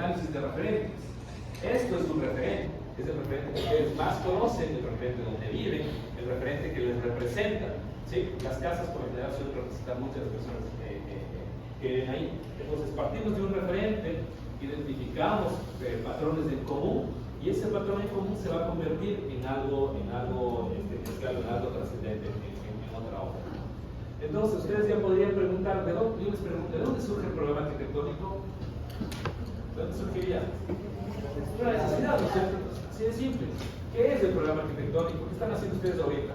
análisis de referentes. Esto es un referente, es el referente que ustedes más conocen, el referente donde viven, el referente que les representa. ¿Sí? Las casas por lo general suelen representar muchas personas que viven ahí. Entonces partimos de un referente, identificamos patrones en común, y ese patrón en común se va a convertir en algo especial, en algo trascendente en otra obra. Entonces ustedes ya podrían preguntar, yo les pregunto, ¿de dónde surge el programa arquitectónico? ¿De dónde surgiría? Una necesidad, ¿no es cierto? Así de simple. ¿Qué es el programa arquitectónico? ¿Qué están haciendo ustedes ahorita?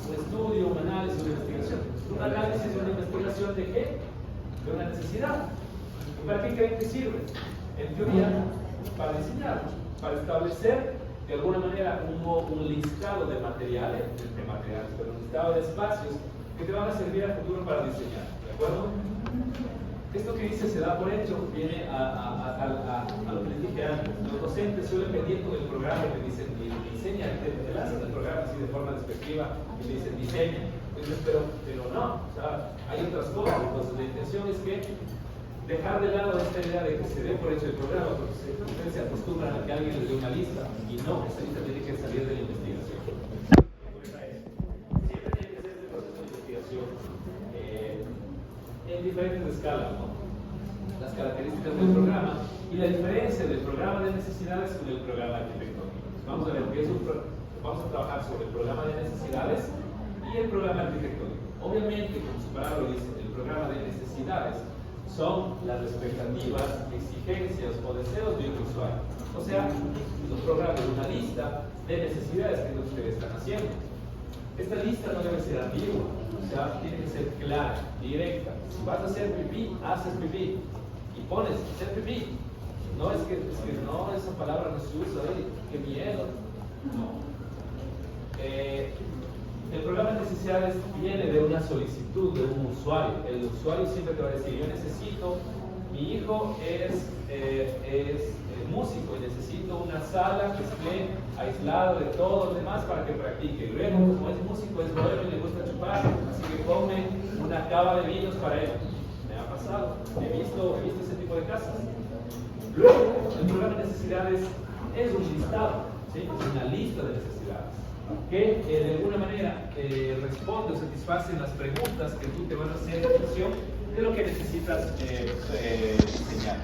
Un estudio, un análisis, una investigación. Un análisis y una investigación de qué? De una necesidad. ¿Y para qué creen que sirve? En teoría, para diseñar, para establecer de alguna manera un listado de materiales, pero un listado de espacios que te van a servir a futuro para diseñar. ¿De acuerdo? Esto que dice se da por hecho, viene a lo que les dije antes. Los docentes suelen pedir con el programa que dicen diseña, te lanzan el programa así de forma despectiva y le dicen diseña. Entonces, pero no, o sea, hay otras cosas. Entonces la intención es que dejar de lado esta idea de que se dé por hecho el programa, porque ustedes se acostumbran a que alguien les dé una lista, y no, esta lista tiene que salir de la investigación. Siempre tiene que ser este proceso de investigación en diferentes escalas, ¿no? Las características del programa y la diferencia del programa de necesidades con el programa arquitectónico. Vamos a ver qué es vamos a trabajar sobre el programa de necesidades y el programa arquitectónico. Obviamente, como su palabra lo dice, el programa de necesidades son las expectativas, exigencias o deseos de un usuario. O sea, los programas de una lista de necesidades que es lo que ustedes están haciendo. Esta lista no debe ser ambigua, o sea, tiene que ser clara, directa. Si vas a hacer pipí, haces pipí. Y pones hacer pipí. No es que no, esa palabra no se usa, qué miedo. No. El programa de necesidades viene de una solicitud de un usuario. El usuario siempre te va a decir, yo necesito, mi hijo es músico y necesito una sala que esté aislada de todo lo demás para que practique. Luego, como es músico, es bueno y le gusta chupar, así que come una cava de vinos para él. Me ha pasado, he visto ese tipo de casas. Luego, el programa de necesidades es un listado, ¿sí? Una lista de necesidades que de alguna manera responde o satisface las preguntas que tú te vas a hacer en función de lo que necesitas diseñar.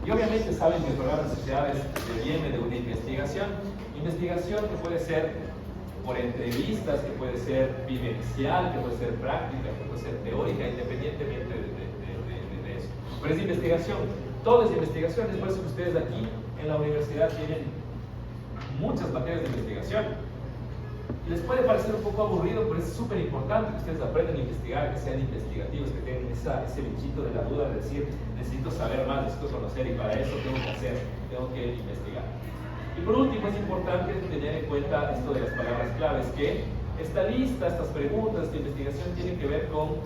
Y obviamente saben que el programa de necesidades viene de una investigación que puede ser por entrevistas, que puede ser vivencial, que puede ser práctica, que puede ser teórica, independientemente de eso. Pero es investigación, todo es investigación, es por eso que ustedes aquí en la universidad tienen muchas materias de investigación. Les puede parecer un poco aburrido, pero es súper importante que ustedes aprendan a investigar, que sean investigativos, que tengan ese bichito de la duda de decir, necesito saber más, necesito conocer, y para eso tengo que investigar. Y por último, es importante tener en cuenta esto de las palabras claves, que esta lista, estas preguntas, esta investigación tienen que ver con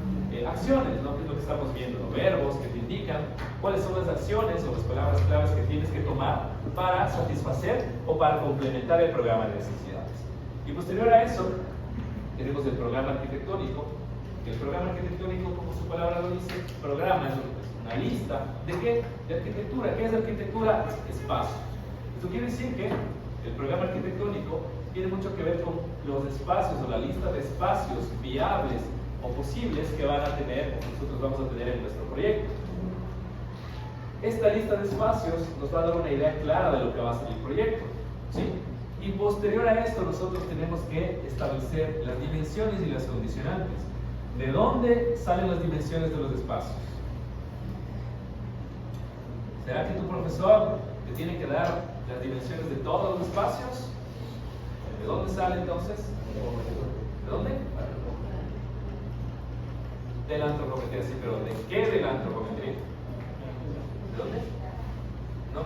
acciones, ¿no? Que es lo que estamos viendo, ¿no? Verbos que te indican cuáles son las acciones o las palabras claves que tienes que tomar para satisfacer o para complementar el programa de necesidades. Y posterior a eso, tenemos el programa arquitectónico. El programa arquitectónico, como su palabra lo dice, programa es una lista de ¿qué? De arquitectura. ¿Qué es arquitectura? Espacio. Esto quiere decir que el programa arquitectónico tiene mucho que ver con los espacios o la lista de espacios viables o posibles que van a tener, o nosotros vamos a tener en nuestro proyecto. Esta lista de espacios nos va a dar una idea clara de lo que va a ser el proyecto, ¿sí? Y posterior a esto nosotros tenemos que establecer las dimensiones y las condicionantes. ¿De dónde salen las dimensiones de los espacios? ¿Será que tu profesor te tiene que dar las dimensiones de todos los espacios? ¿De dónde sale entonces? ¿De dónde? De la antropometría, sí, pero ¿de qué de la antropometría? ¿De dónde? No.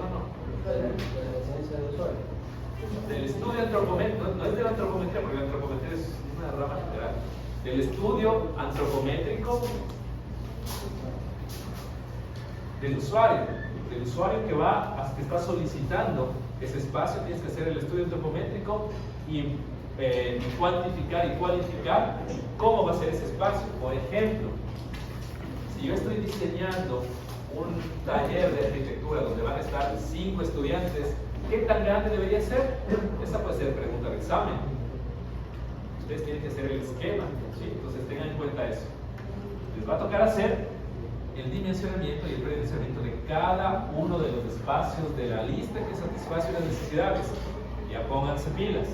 Del estudio antropométrico, no es de la antropometría, porque la antropometría es una rama general. Del estudio antropométrico del usuario que está solicitando ese espacio. Tienes que hacer el estudio antropométrico y cuantificar y cualificar cómo va a ser ese espacio. Por ejemplo, si yo estoy diseñando un taller de de estar 5 estudiantes, ¿qué tan grande debería ser? Esa puede ser pregunta de examen. Ustedes tienen que hacer el esquema, ¿sí? Entonces tengan en cuenta eso. Les va a tocar hacer el dimensionamiento y el predimensionamiento de cada uno de los espacios de la lista que satisface las necesidades. Ya pónganse pilas.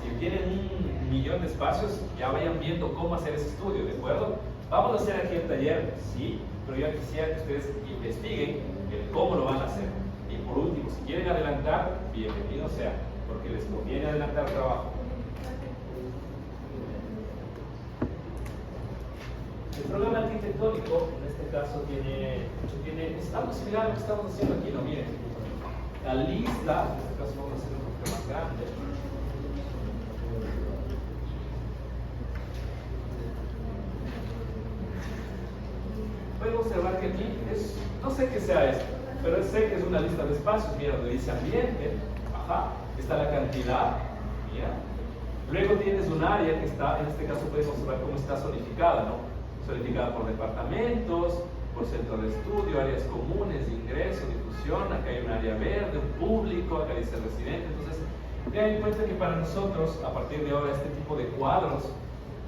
Si tienen 1.000.000 de espacios, ya vayan viendo cómo hacer ese estudio, ¿de acuerdo? Vamos a hacer aquí el taller, sí, pero yo quisiera que ustedes investiguen el cómo lo van a hacer. Y por último, si quieren adelantar, bienvenido sea, porque les conviene adelantar trabajo. El programa arquitectónico, en este caso, es algo similar a lo que estamos haciendo aquí, ¿no? Miren, la lista, en este caso vamos a hacer un poquito más grande. Pueden observar que aquí no sé qué sea esto, pero sé que es una lista de espacios. Mira, donde dice ambiente, ajá, está la cantidad, mira. Luego tienes un área que está, en este caso puedes observar cómo está zonificada, ¿no? Zonificada por departamentos, por centro de estudio, áreas comunes, de ingreso, difusión. Acá hay un área verde, un público, acá dice residente. Entonces, tengan en cuenta que para nosotros, a partir de ahora, este tipo de cuadros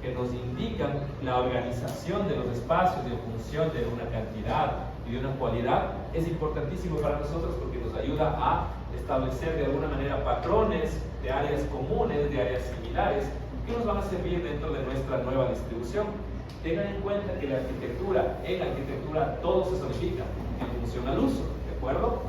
que nos indican la organización de los espacios en función de una cantidad y de una cualidad es importantísimo para nosotros porque nos ayuda a establecer de alguna manera patrones de áreas comunes, de áreas similares que nos van a servir dentro de nuestra nueva distribución. Tengan en cuenta que en la arquitectura todo se zonifica en función al uso, ¿de acuerdo?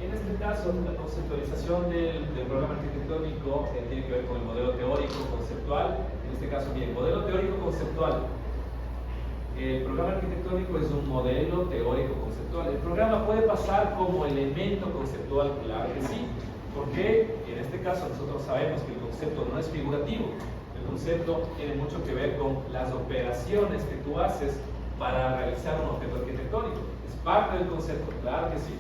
En este caso, la conceptualización del programa arquitectónico tiene que ver con el modelo teórico conceptual. En este caso, bien, modelo teórico conceptual. El programa arquitectónico es un modelo teórico conceptual. El programa puede pasar como elemento conceptual, claro que sí, porque en este caso nosotros sabemos que el concepto no es figurativo. El concepto tiene mucho que ver con las operaciones que tú haces para realizar un objeto arquitectónico. Es parte del concepto, claro que sí.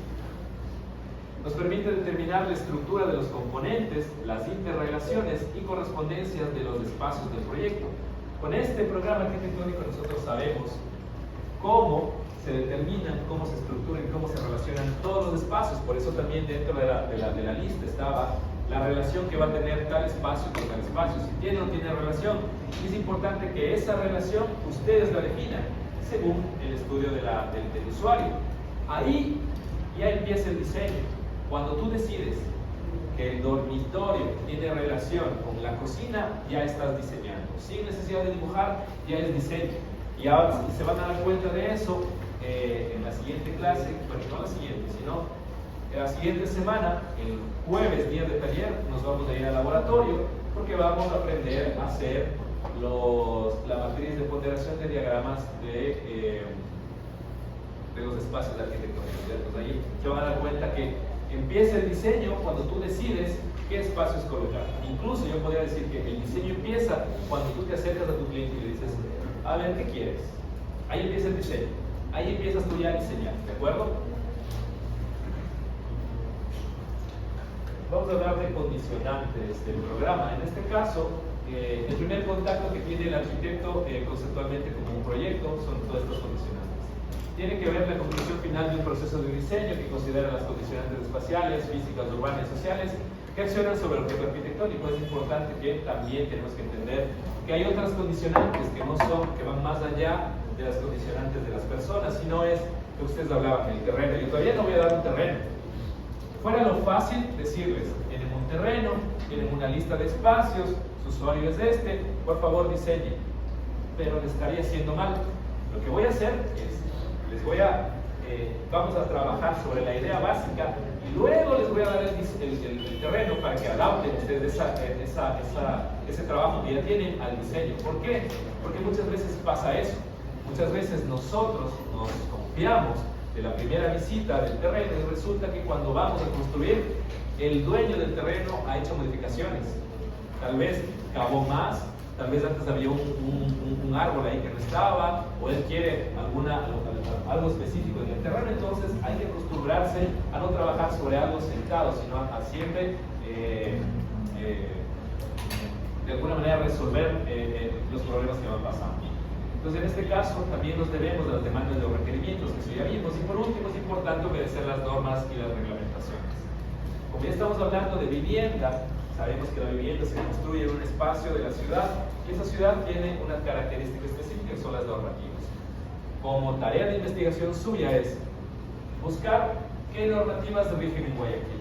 Nos permite determinar la estructura de los componentes, las interrelaciones y correspondencias de los espacios del proyecto. Con este programa arquitectónico nosotros sabemos cómo se determinan, cómo se estructuran, cómo se relacionan todos los espacios. Por eso también dentro de la lista estaba la relación que va a tener tal espacio con tal espacio. Si tiene o no tiene relación, es importante que esa relación ustedes la definan según el estudio del usuario. Ahí ya empieza el diseño. Cuando tú decides que el dormitorio tiene relación con la cocina, ya estás diseñando. Sin necesidad de dibujar, ya es diseño. Y ahora se van a dar cuenta de eso en la siguiente clase, bueno, no la siguiente, sino en la siguiente semana, el jueves, día de taller, nos vamos a ir al laboratorio porque vamos a aprender a hacer la matriz de ponderación de diagramas de los espacios arquitectónicos. Entonces ahí se van a dar cuenta que empieza el diseño cuando tú decides qué espacios colocar. Incluso yo podría decir que el diseño empieza cuando tú te acercas a tu cliente y le dices, a ver, ¿qué quieres? Ahí empieza el diseño. Ahí empiezas tú ya a diseñar, ¿de acuerdo? Vamos a hablar de condicionantes del programa. En este caso, el primer contacto que tiene el arquitecto conceptualmente como un proyecto son todos estos condicionantes. Tiene que ver la conclusión final de un proceso de diseño que considera las condicionantes espaciales, físicas, urbanas y sociales que accionan sobre el objeto arquitectónico. Es importante que también tenemos que entender que hay otras condicionantes que van más allá de las condicionantes de las personas, sino es que ustedes hablaban del terreno. Yo todavía no voy a dar un terreno. Fuera lo fácil decirles, tienen un terreno, tienen una lista de espacios, su usuario es este, por favor diseñen. Pero les estaría haciendo mal. Lo que voy a hacer es, vamos a trabajar sobre la idea básica y luego les voy a dar el terreno para que adapten ustedes ese trabajo que ya tienen al diseño. ¿Por qué? Porque muchas veces pasa eso. Muchas veces nosotros nos confiamos de la primera visita del terreno y resulta que cuando vamos a construir, el dueño del terreno ha hecho modificaciones. Tal vez cavó más, tal vez antes había un árbol ahí que no estaba, o él quiere algo específico en el terreno. Entonces hay que acostumbrarse a no trabajar sobre algo sentado, sino a siempre de alguna manera resolver los problemas que van pasando. Entonces, en este caso, también nos debemos de las demandas de los requerimientos, que eso ya vimos. Y por último, es importante obedecer las normas y las reglamentaciones. Como ya estamos hablando de vivienda, sabemos que la vivienda se construye en un espacio de la ciudad, y esa ciudad tiene una característica específica, que son las normativas. Como tarea de investigación suya es buscar qué normativas rigen en Guayaquil.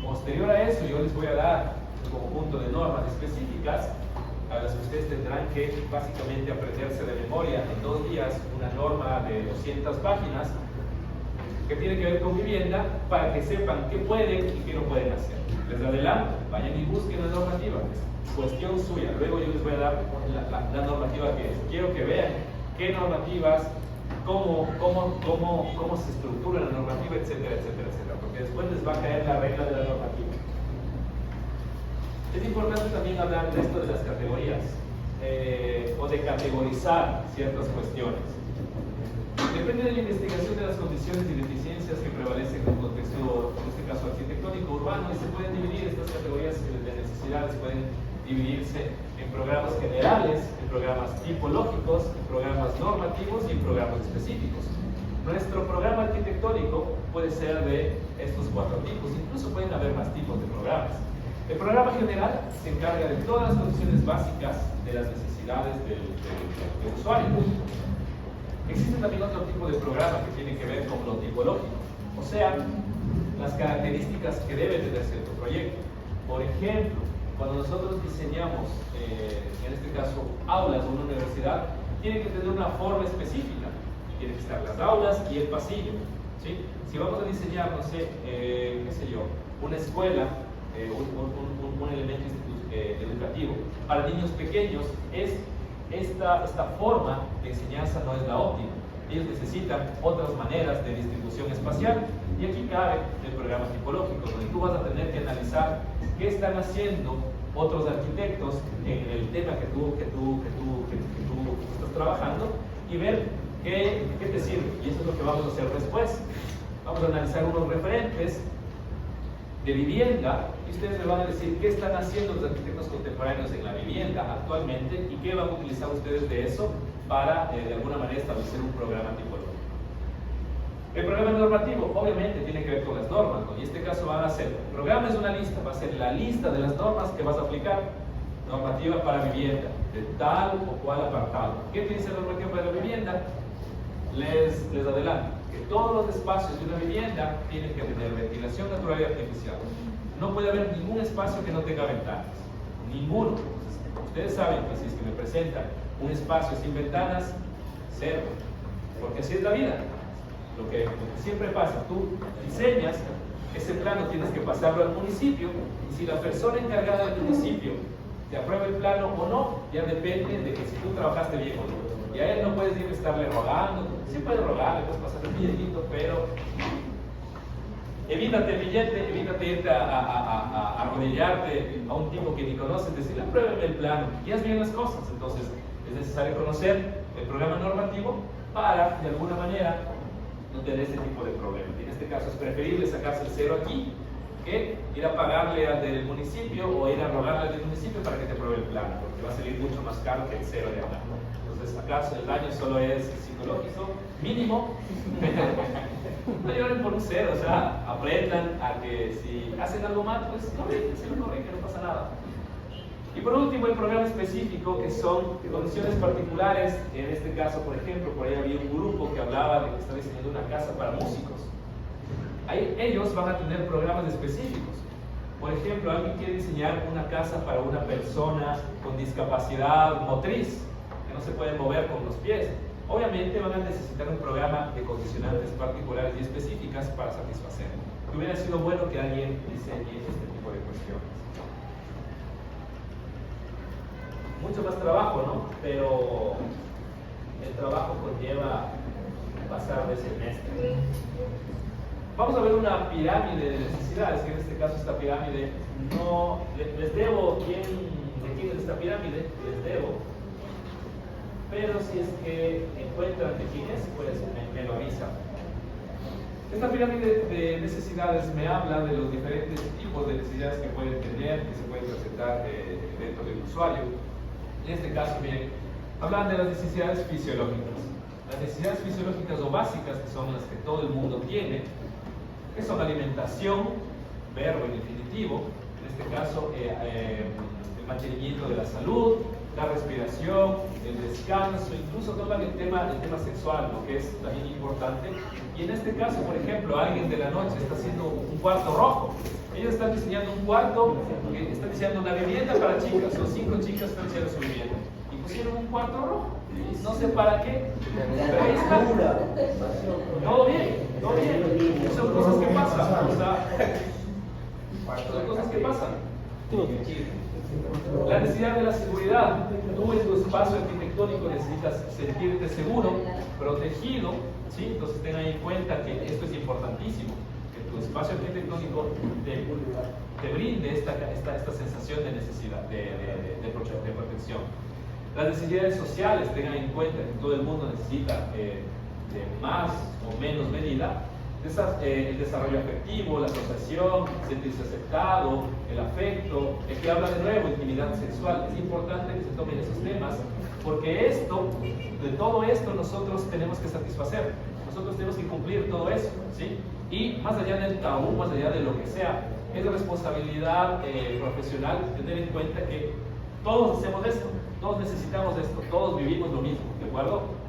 Posterior a eso, yo les voy a dar un conjunto de normas específicas a las que ustedes tendrán que básicamente aprenderse de memoria en 2 días una norma de 200 páginas que tiene que ver con vivienda, para que sepan qué pueden y qué no pueden hacer. Les adelanto, vayan y busquen la normativa, es cuestión suya. Luego yo les voy a dar la normativa que es. Quiero que vean qué normativas, cómo se estructura la normativa, etcétera, etcétera, etcétera, porque después les va a caer la regla de la normativa. Es importante también hablar de esto de las categorías, o de categorizar ciertas cuestiones. Depende de la investigación de las condiciones y deficiencias que prevalecen en el contexto, en este caso arquitectónico urbano, y se pueden dividir estas categorías de necesidades, pueden dividirse en programas generales, en programas tipológicos, en programas normativos y en programas específicos. Nuestro programa arquitectónico puede ser de estos 4 tipos, incluso pueden haber más tipos de programas. El programa general se encarga de todas las condiciones básicas de las necesidades del usuario. Existe también otro tipo de programa que tiene que ver con lo tipológico, o sea, las características que debe tener cierto proyecto. Por ejemplo, cuando nosotros diseñamos, en este caso, aulas de una universidad, tiene que tener una forma específica. Tienen que estar las aulas y el pasillo, ¿sí? Si vamos a diseñar, no sé, qué sé yo, una escuela, un elemento educativo para niños pequeños, esta forma de enseñanza no es la óptima. Ellos necesitan otras maneras de distribución espacial, y aquí cabe el programa tipológico, donde tú vas a tener que analizar qué están haciendo otros arquitectos en el tema que tú estás trabajando, y ver qué te sirve. Y eso es lo que vamos a hacer después. Vamos a analizar unos referentes de vivienda, y ustedes me van a decir qué están haciendo los arquitectos contemporáneos en la vivienda actualmente, y qué van a utilizar ustedes de eso para, de alguna manera, establecer un programa tipológico. El programa normativo, obviamente, tiene que ver con las normas, ¿no? Y en este caso van a ser, el programa es una lista, va a ser la lista de las normas que vas a aplicar. Normativa para vivienda, de tal o cual apartado. ¿Qué dice la normativa para la vivienda? Les adelanto que todos los espacios de una vivienda tienen que tener ventilación natural y artificial. No puede haber ningún espacio que no tenga ventanas, ninguno. Ustedes saben que si es que me presentan un espacio sin ventanas, cero, porque así es la vida. Lo que siempre pasa, tú diseñas, ese plano tienes que pasarlo al municipio, y si la persona encargada del municipio te aprueba el plano o no, ya depende de que si tú trabajaste bien o no. Y a él no puedes ir a estarle rogando. Sí puedes rogarle, puedes pasar el billetito, pero evítate el billete, evítate irte a arrodillarte a un tipo que ni conoces, decirle, apruébeme el plano, y haz bien las cosas. Entonces, es necesario conocer el programa normativo para, de alguna manera, no tener ese tipo de problema. En este caso, es preferible sacarse el cero aquí que ir a pagarle al del municipio o ir a rogarle al del municipio para que te apruebe el plano, porque va a salir mucho más caro que el cero de acá. Entonces, acaso el daño solo es psicológico, mínimo. No lloren por un cero, o sea, aprendan a que si hacen algo mal, pues corrigen, se lo corrigen, no pasa nada. Y por último, el programa específico, que son condiciones particulares. En este caso, por ejemplo, por ahí había un grupo que hablaba de que está diseñando una casa para músicos. Ahí ellos van a tener programas específicos. Por ejemplo, alguien quiere diseñar una casa para una persona con discapacidad motriz, que no se puede mover con los pies. Obviamente van a necesitar un programa de condicionantes particulares y específicas para satisfacer. Que hubiera sido bueno que alguien diseñe este tipo de cuestiones. Mucho más trabajo, ¿no? Pero el trabajo conlleva pasar de semestre. Vamos a ver una pirámide de necesidades, que en este caso esta pirámide no... Les debo de quién es esta pirámide, les debo. Pero si es que encuentran de quién es, pues me lo avisan. Esta pirámide de necesidades me habla de los diferentes tipos de necesidades que pueden tener, que se pueden presentar dentro del usuario. En este caso, miren, Hablan de las necesidades fisiológicas. Las necesidades fisiológicas o básicas, que son las que todo el mundo tiene, que son alimentación, verbo en infinitivo, en este caso el mantenimiento de la salud, la respiración, el descanso, incluso toman el tema sexual, ¿no? Que es también importante. Y en este caso, por ejemplo, alguien de la noche está haciendo un cuarto rojo. Ellos están diseñando un cuarto, están diseñando una vivienda para chicas, son 5 chicas que están haciendo su vivienda. Y pusieron un cuarto rojo. No sé para qué, pero ahí está. Todo bien, todo bien. Son cosas que pasan. O sea, son cosas que pasan. La necesidad de la seguridad. Tú en tu espacio arquitectónico necesitas sentirte seguro, protegido, ¿sí? Entonces ten en cuenta que esto es importantísimo, que tu espacio arquitectónico te brinde esta sensación de necesidad, de protección. Las necesidades sociales, tengan en cuenta que todo el mundo necesita de más o menos medida el desarrollo afectivo, la asociación, sentirse aceptado, el afecto, el que habla de nuevo, intimidad sexual. Es importante que se tomen esos temas, porque de todo esto nosotros tenemos que satisfacer, nosotros tenemos que cumplir todo eso, ¿sí? Y más allá del tabú, más allá de lo que sea, es de responsabilidad profesional tener en cuenta que todos hacemos esto, todos necesitamos esto, todos vivimos lo mismo, ¿de acuerdo?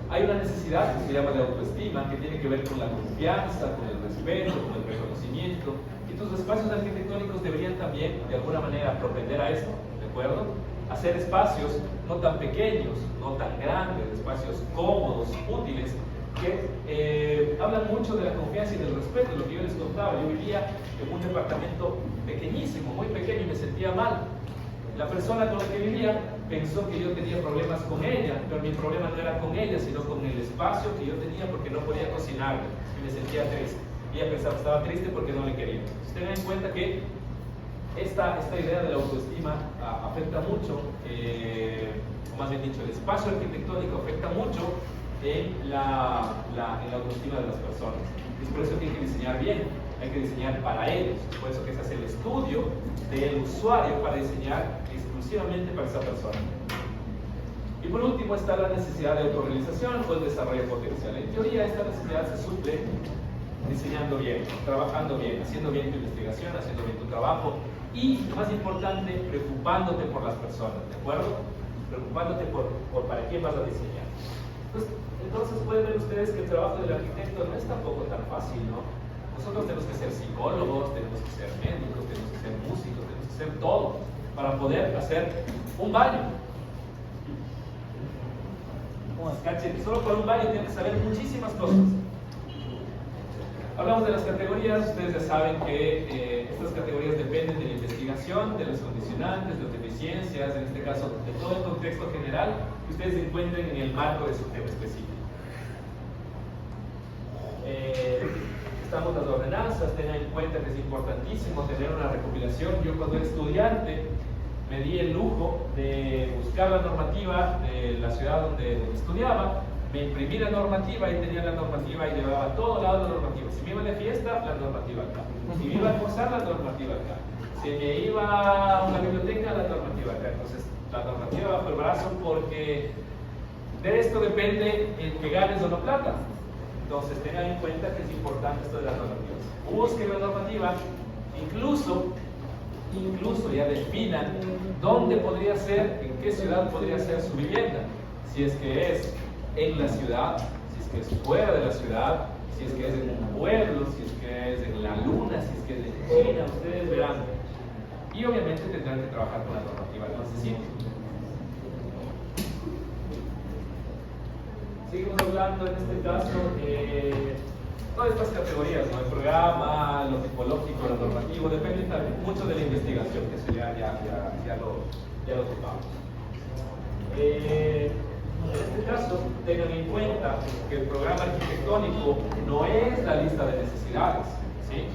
Hay una necesidad que se llama de autoestima, que tiene que ver con la confianza, con el respeto, con el reconocimiento. Y tus espacios arquitectónicos deberían también, de alguna manera, propender a esto, ¿de acuerdo? Hacer espacios no tan pequeños, no tan grandes, espacios cómodos, útiles, que hablan mucho de la confianza y del respeto, lo que yo les contaba. Yo vivía en un departamento pequeñísimo, muy pequeño, y me sentía mal. La persona con la que vivía pensó que yo tenía problemas con ella, pero mi problema no era con ella, sino con el espacio que yo tenía, porque no podía cocinar y me sentía triste. Y ella pensaba que estaba triste porque no le quería. Entonces, tengan en cuenta que esta idea de la autoestima afecta mucho, o más bien dicho, el espacio arquitectónico afecta mucho en la autoestima de las personas. Es por eso que hay que diseñar bien, hay que diseñar para ellos. Es por eso que se hace el estudio del usuario para diseñar exclusivamente para esa persona. Y por último está la necesidad de autorrealización o el desarrollo potencial. En teoría esta necesidad se suple diseñando bien, trabajando bien, haciendo bien tu investigación, haciendo bien tu trabajo y, lo más importante, preocupándote por las personas, ¿de acuerdo? Preocupándote por para quién vas a diseñar. Entonces pueden ver ustedes que el trabajo del arquitecto no es tampoco tan fácil, ¿no? Nosotros tenemos que ser psicólogos, tenemos que ser médicos, tenemos que ser músicos, tenemos que ser todo para poder hacer un baño. Solo por un baño tienen que saber muchísimas cosas. Hablamos de las categorías, ustedes ya saben que estas categorías dependen de la investigación, de los condicionantes, de las deficiencias, en este caso de todo el contexto general que ustedes encuentren en el marco de su tema específico. Estamos las ordenanzas, tengan en cuenta que es importantísimo tener una recopilación. Yo cuando era estudiante me di el lujo de buscar la normativa de la ciudad donde estudiaba, me imprimí la normativa y tenía la normativa y llevaba a todo lado la normativa. Si me iba de fiesta, la normativa acá. Si me iba a almorzar, la normativa acá. Si me iba a una biblioteca, la normativa acá. Entonces, la normativa bajo el brazo, porque de esto depende el que ganes o no plata. Entonces tengan en cuenta que es importante esto de las normativas. Busquen la normativa, incluso ya definan dónde podría ser, en qué ciudad podría ser su vivienda. Si es que es en la ciudad, si es que es fuera de la ciudad, si es que es en un pueblo, si es que es en la luna, si es que es en China, ustedes verán. Y obviamente tendrán que trabajar con la normativa que necesiten. Seguimos hablando en este caso de todas estas categorías, ¿no? El programa, lo tipológico, lo normativo, depende también mucho de la investigación, que eso ya lo tocamos. En este caso, tengan en cuenta que el programa arquitectónico no es la lista de necesidades, ¿sí?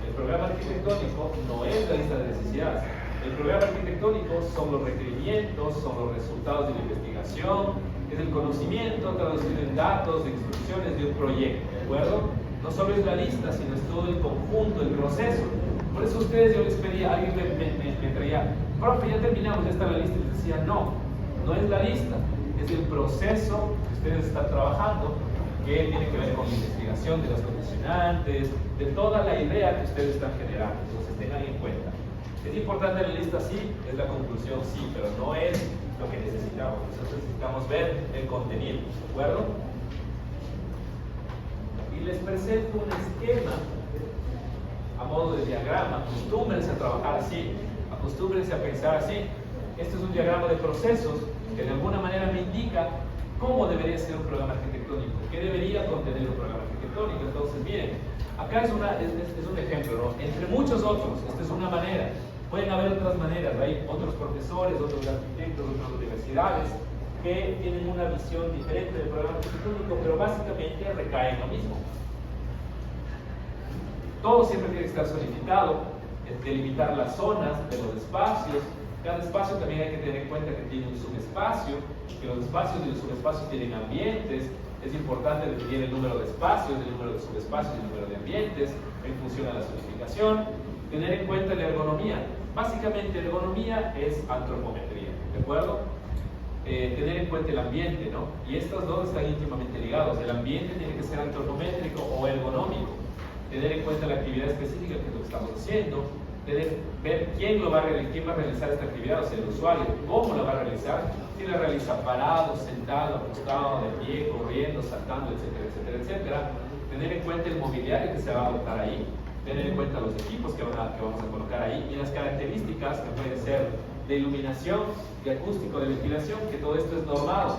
El programa arquitectónico no es la lista de necesidades. El programa arquitectónico son los requerimientos, son los resultados de la investigación, es el conocimiento traducido en datos, de instrucciones de un proyecto, ¿de acuerdo? No solo es la lista, sino es todo el conjunto, el proceso. Por eso ustedes, yo les pedía, alguien me traía, profe, ya terminamos, ya está la lista, y les decía, no, no es la lista, es el proceso que ustedes están trabajando, que tiene que ver con la investigación de los condicionantes, de toda la idea que ustedes están generando. Entonces tengan en cuenta. ¿Es importante la lista? Sí. ¿Es la conclusión? Sí, pero no es lo que necesitamos. Nosotros necesitamos ver el contenido, ¿de acuerdo? Y les presento un esquema a modo de diagrama. Acostúmbrense a trabajar así, acostúmbrense a pensar así. Este es un diagrama de procesos que de alguna manera me indica cómo debería ser un programa arquitectónico, qué debería contener un programa arquitectónico. Entonces, miren, acá es un ejemplo, ¿no? Entre muchos otros, esta es una manera. Pueden haber otras maneras, hay otros profesores, otros arquitectos, otras universidades que tienen una visión diferente del programa arquitectónico, pero básicamente recae en lo mismo. Todo siempre tiene que estar solidificado, delimitar las zonas de los espacios. Cada espacio también hay que tener en cuenta que tiene un subespacio, que los espacios y los subespacios tienen ambientes. Es importante definir el número de espacios, el número de subespacios y el número de ambientes en función a la solidificación. Tener en cuenta la ergonomía. Básicamente, la ergonomía es antropometría, ¿de acuerdo? Tener en cuenta el ambiente, ¿no? Y estos dos están íntimamente ligados. El ambiente tiene que ser antropométrico o ergonómico. Tener en cuenta la actividad específica, que es lo que estamos haciendo. Ver quién va a realizar esta actividad, o sea, el usuario, cómo la va a realizar, si la realiza parado, sentado, acostado, de pie, corriendo, saltando, etcétera, etcétera, etcétera. Tener en cuenta el mobiliario que se va a adoptar ahí, tener en cuenta los equipos que vamos a colocar ahí y las características que pueden ser de iluminación, de acústico, de ventilación, que todo esto es normado.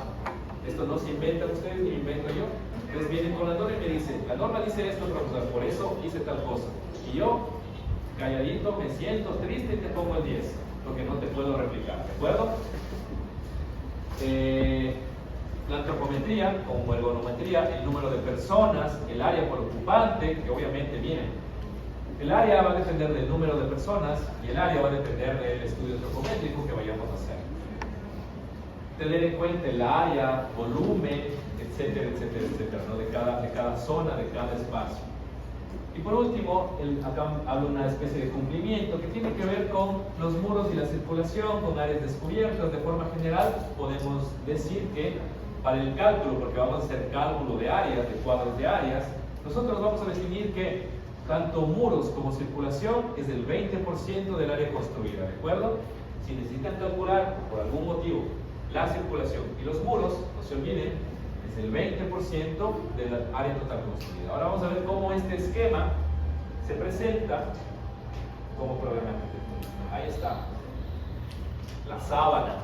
Esto no se inventa ustedes ni lo invento yo. Entonces vienen con la norma y me dicen, la norma dice esto, profesor, por eso hice tal cosa. Y yo, calladito, me siento triste y te pongo el 10, porque no te puedo replicar, ¿de acuerdo? La antropometría, como ergonometría, el número de personas, el área por ocupante, que obviamente, miren, el área va a depender del número de personas y el área va a depender del estudio antropométrico que vayamos a hacer. Tener en cuenta el área, volumen, etcétera, etcétera, etcétera, ¿no? de cada zona, de cada espacio. Y por último, acá hablo de una especie de cumplimiento que tiene que ver con los muros y la circulación, con áreas descubiertas. De forma general, podemos decir que para el cálculo, porque vamos a hacer cálculo de áreas, de cuadros de áreas, nosotros vamos a definir que tanto muros como circulación es el 20% del área construida, ¿de acuerdo? Si necesitan calcular, por algún motivo, la circulación y los muros, no se olviden, es el 20% del área total construida. Ahora vamos a ver cómo este esquema se presenta como programa arquitectónico. Ahí está. La sábana.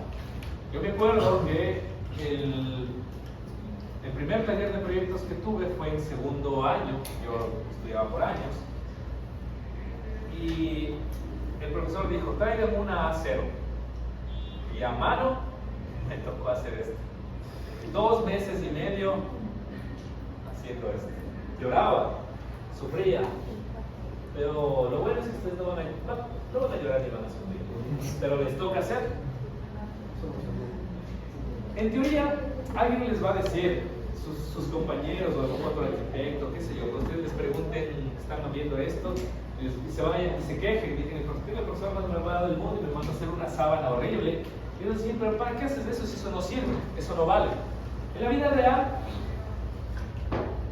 Yo me acuerdo que el primer taller de proyectos que tuve fue en segundo año. Yo estudiaba por años. Y el profesor dijo, traigan una A0. Y a mano me tocó hacer esto. 2 meses y medio haciendo esto. Lloraba, sufría, pero lo bueno es que ustedes no van a llorar ni van a sufrir, pero les toca hacer. En teoría, alguien les va a decir, sus compañeros o algún otro arquitecto, qué sé yo, cuando ustedes les pregunten, están viendo esto, y se vayan y se quejen, y dicen, el profesor más malvado del mundo y me manda a hacer una sábana horrible. Y yo decía, pero ¿para qué haces eso si eso no sirve? Eso no vale. En la vida real,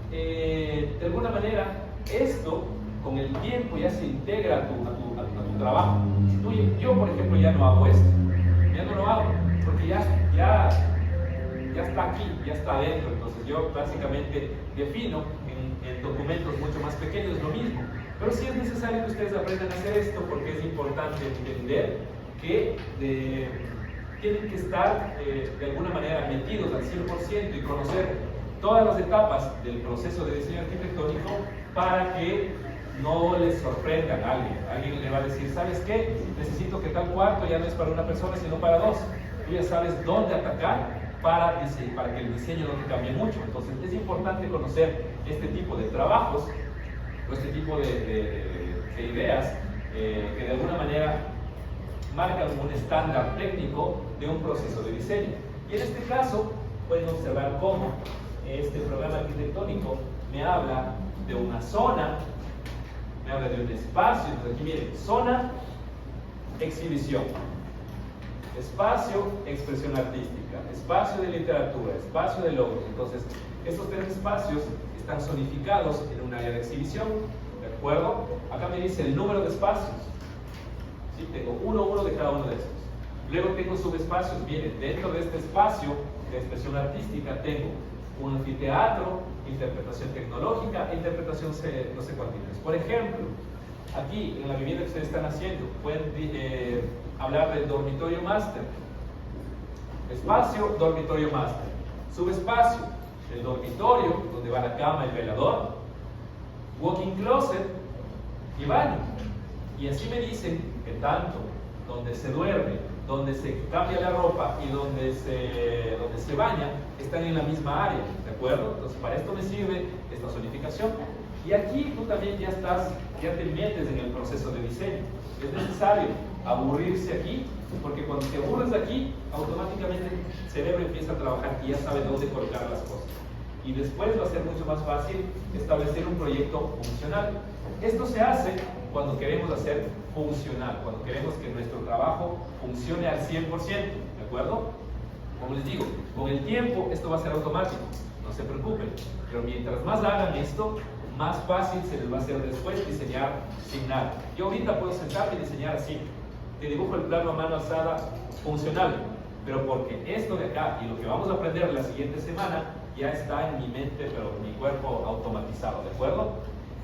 de alguna manera, esto con el tiempo ya se integra a tu trabajo. Yo, por ejemplo, ya no hago esto, ya no lo hago, porque ya está aquí, ya está adentro. Entonces yo básicamente defino en documentos mucho más pequeños lo mismo. Pero sí es necesario que ustedes aprendan a hacer esto, porque es importante entender que tienen que estar de alguna manera metidos al 100% y conocer todas las etapas del proceso de diseño arquitectónico para que no les sorprendan a alguien. Alguien le va a decir, ¿sabes qué? Necesito que tal cuarto ya no es para una persona sino para 2. Tú ya sabes dónde atacar para que el diseño no te cambie mucho. Entonces es importante conocer este tipo de trabajos o este tipo de ideas que de alguna manera marcan un estándar técnico de un proceso de diseño. Y en este caso pueden observar cómo este programa arquitectónico me habla de una zona, me habla de un espacio. Entonces aquí miren, zona, exhibición, espacio, expresión artística, espacio de literatura, espacio de logros. Entonces, estos tres espacios están zonificados en un área de exhibición, ¿de acuerdo? Acá me dice el número de espacios. ¿Sí? Tengo uno de cada uno de estos. Luego tengo subespacios. Miren, dentro de este espacio de expresión artística tengo un anfiteatro, interpretación tecnológica e interpretación no sé cuántas. Por ejemplo, aquí en la vivienda que ustedes están haciendo, pueden hablar del dormitorio máster. Espacio, dormitorio máster. Subespacio, el dormitorio, donde va la cama, el velador. Walk-in closet y baño. Y así me dicen que tanto donde se duerme, donde se cambia la ropa y donde se baña, están en la misma área, ¿de acuerdo? Entonces, para esto me sirve esta zonificación. Y aquí tú también ya te metes en el proceso de diseño. Es necesario aburrirse aquí, porque cuando te aburres de aquí, automáticamente el cerebro empieza a trabajar y ya sabe dónde colocar las cosas. Y después va a ser mucho más fácil establecer un proyecto funcional. Esto se hace cuando queremos hacer funcional, cuando queremos que nuestro trabajo funcione al 100%, ¿de acuerdo? Como les digo, con el tiempo esto va a ser automático, no se preocupen, pero mientras más hagan esto, más fácil se les va a hacer después diseñar sin nada. Yo ahorita puedo sentarme y diseñar así, te dibujo el plano a mano alzada funcional, pero porque esto de acá y lo que vamos a aprender la siguiente semana ya está en mi mente, pero en mi cuerpo automatizado, ¿de acuerdo?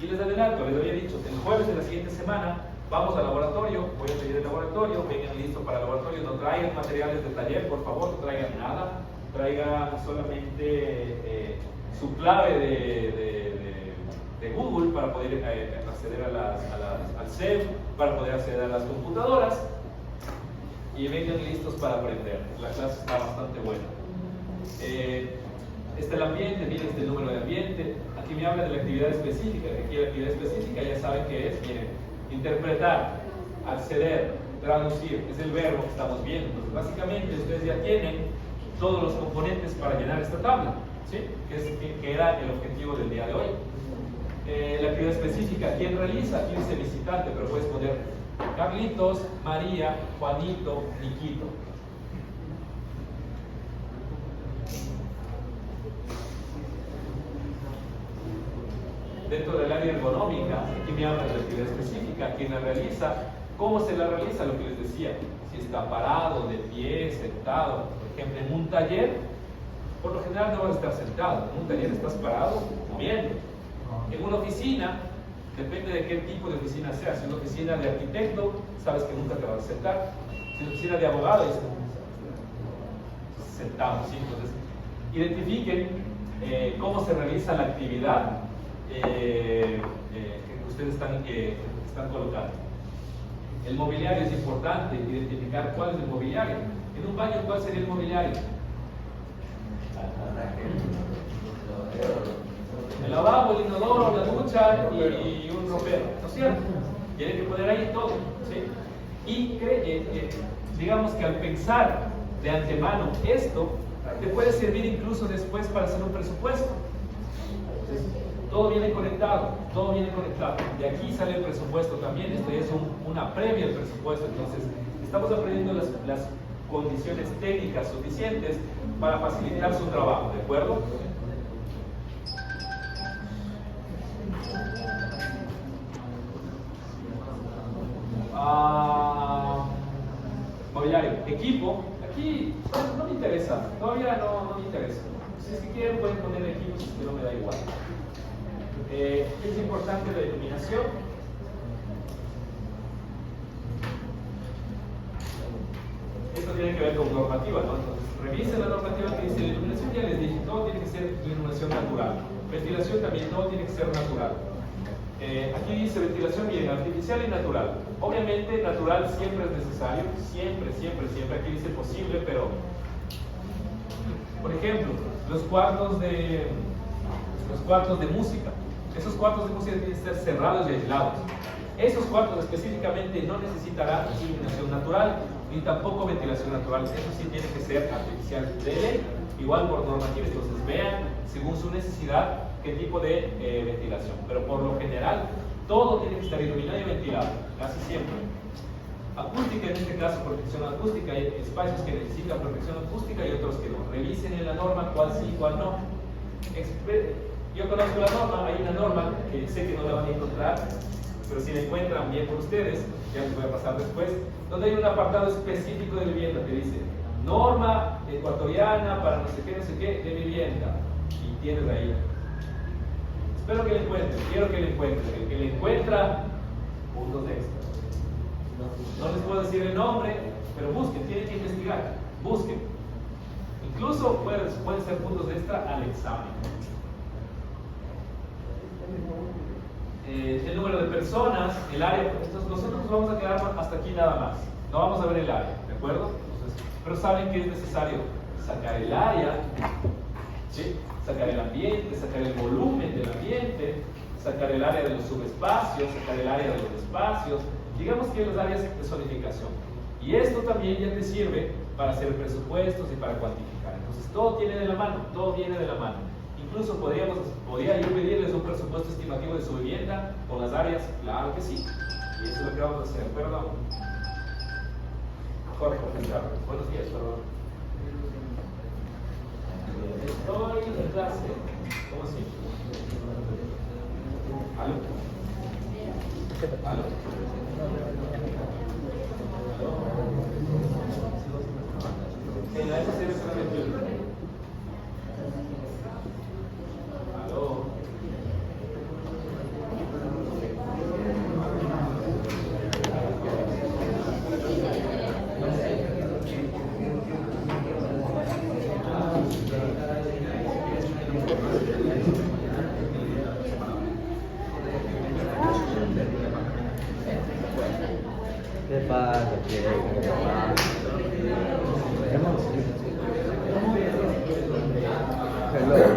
Y les adelanto, les había dicho, el jueves de la siguiente semana vamos al laboratorio, voy a pedir el laboratorio, vengan listos para el laboratorio, no traigan materiales de taller, por favor, no traigan nada, traigan solamente su clave de Google para poder acceder al CEF, para poder acceder a las computadoras y vengan listos para aprender. La clase está bastante buena. Este es el ambiente, miren este número de ambiente. Aquí me habla de la actividad específica, que aquí la actividad específica ya saben qué es, miren, interpretar, acceder, traducir, es el verbo que estamos viendo. Entonces, básicamente ustedes ya tienen todos los componentes para llenar esta tabla, ¿sí? Que era el objetivo del día de hoy. La actividad específica, ¿quién realiza? Aquí dice visitante, pero puedes poner Carlitos, María, Juanito, Niquito. Dentro del área ergonómica, aquí me habla de la actividad específica, quién la realiza, cómo se la realiza, lo que les decía, si está parado, de pie, sentado. Por ejemplo, en un taller, por lo general no vas a estar sentado, en un taller estás parado, moviendo. En una oficina, depende de qué tipo de oficina sea. Si es una oficina de arquitecto, sabes que nunca te vas a sentar. Si es una oficina de abogado, es sentado, ¿sí? Entonces, identifiquen cómo se realiza la actividad que ustedes están colocando. El mobiliario es importante, identificar cuál es el mobiliario. En un baño, ¿cuál sería el mobiliario? El lavabo, el inodoro, la ducha y un ropero, ¿no es cierto? Tienen que poner ahí todo, ¿sí? Y digamos que al pensar de antemano esto, te puede servir incluso después para hacer un presupuesto. Entonces, todo viene conectado, todo viene conectado. De aquí sale el presupuesto también, esto es una previa al presupuesto. Entonces, estamos aprendiendo las condiciones técnicas suficientes para facilitar su trabajo, ¿de acuerdo? Mobiliario, equipo, aquí no me interesa, todavía no me interesa. Si es que quieren pueden poner equipo, si es que no me da igual. Es importante la iluminación. Esto tiene que ver con normativa, ¿no? Entonces, revisen la normativa que dice la iluminación, ya les dije, todo tiene que ser iluminación natural. Ventilación también, todo tiene que ser natural. Aquí dice ventilación bien, artificial y natural. Obviamente natural siempre es necesario, siempre. Aquí dice posible, pero por ejemplo, los cuartos de música. Esos cuartos de música tienen que ser cerrados y aislados. Esos cuartos específicamente no necesitarán iluminación natural ni tampoco ventilación natural. Eso sí tiene que ser artificial de ley, igual por normativa. Entonces vean según su necesidad qué tipo de ventilación, pero por lo general todo tiene que estar iluminado y ventilado, casi siempre. Acústica, en este caso protección acústica, hay espacios que necesitan protección acústica y otros que no. Revisen en la norma cuál sí y cuál no. Yo conozco la norma, hay una norma que sé que no la van a encontrar, pero si la encuentran bien por ustedes, ya les voy a pasar después, donde hay un apartado específico de vivienda que dice norma ecuatoriana para no sé qué de vivienda, y tienes ahí. Espero que la encuentren, quiero que la encuentren. El que la encuentra, puntos extra. No les puedo decir el nombre, pero busquen, tienen que investigar, busquen. Incluso pueden ser puntos extra al examen. El número de personas, el área, nosotros nos vamos a quedar hasta aquí nada más. No vamos a ver el área, ¿de acuerdo? Entonces, pero saben que es necesario sacar el área, ¿sí? Sacar el ambiente, sacar el volumen del ambiente, sacar el área de los subespacios, sacar el área de los espacios, digamos que los áreas de zonificación. Y esto también ya te sirve para hacer presupuestos y para cuantificar. Entonces todo tiene de la mano, todo viene de la mano. Incluso podría yo pedirles un presupuesto estimativo de su vivienda con las áreas, claro que sí. Y eso es lo que vamos a hacer, perdón. Jorge, buenos días, perdón. Estoy en clase. ¿Cómo así? ¿Aló? ¿Aló? En la SCB 21. ¿Aló? ¿Qué pasa? ¿Qué pasa? Hello.